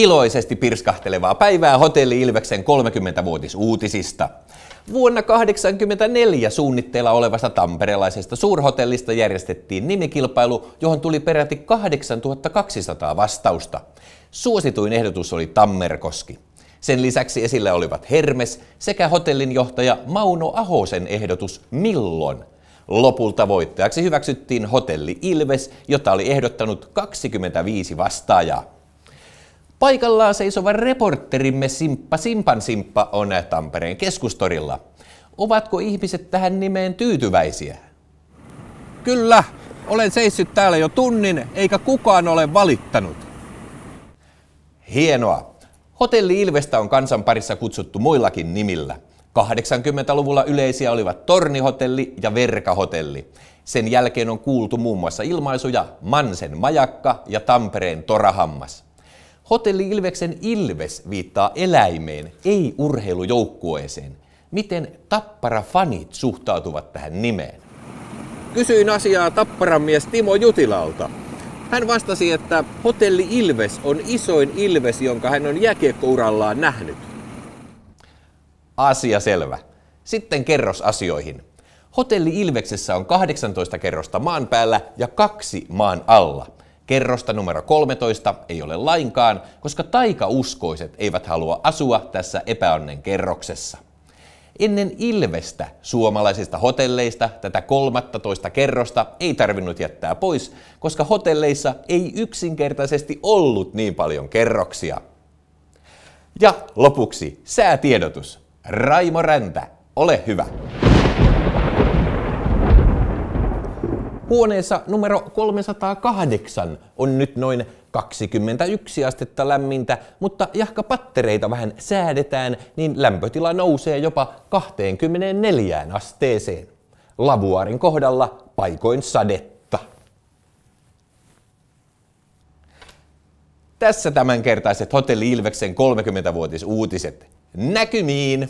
Iloisesti pirskahtelevaa päivää Hotelli Ilveksen 30-vuotisuutisista. Vuonna 1984 suunnitteilla olevasta tamperelaisesta suurhotellista järjestettiin nimikilpailu, johon tuli peräti 8200 vastausta. Suosituin ehdotus oli Tammerkoski. Sen lisäksi esillä olivat Hermes sekä hotellin johtaja Mauno Ahosen ehdotus Millon. Lopulta voittajaksi hyväksyttiin Hotelli Ilves, jota oli ehdottanut 25 vastaajaa. Paikallaan seisova reporterimme Simppa on Tampereen keskustorilla. Ovatko ihmiset tähän nimeen tyytyväisiä? Kyllä, olen seissyt täällä jo tunnin, eikä kukaan ole valittanut. Hienoa. Hotelli Ilvestä on kansan parissa kutsuttu muillakin nimillä. 80-luvulla yleisiä olivat Tornihotelli ja Verkahotelli. Sen jälkeen on kuultu muun muassa ilmaisuja Mansen majakka ja Tampereen torahammas. Hotelli Ilveksen Ilves viittaa eläimeen, ei urheilujoukkueeseen. Miten Tappara-fanit suhtautuvat tähän nimeen? Kysyin asiaa Tapparan mies Timo Jutilalta. Hän vastasi, että Hotelli Ilves on isoin ilves, jonka hän on jääkiekkourallaan nähnyt. Asia selvä. Sitten kerrosasioihin. Hotelli Ilveksessä on 18 kerrosta maan päällä ja 2 maan alla. Kerrosta numero 13 ei ole lainkaan, koska taikauskoiset eivät halua asua tässä epäonnen kerroksessa. Ennen Ilvestä suomalaisista hotelleista tätä 13 kerrosta ei tarvinnut jättää pois, koska hotelleissa ei yksinkertaisesti ollut niin paljon kerroksia. Ja lopuksi säätiedotus. Raimo Räntä, ole hyvä. Huoneessa numero 308 on nyt noin 21 astetta lämmintä, mutta jahka pattereita vähän säädetään, niin lämpötila nousee jopa 24 asteeseen. Lavuaarin kohdalla paikoin sadetta. Tässä tämänkertaiset Hotelli Ilveksen 30-vuotisuutiset. Näkymiin!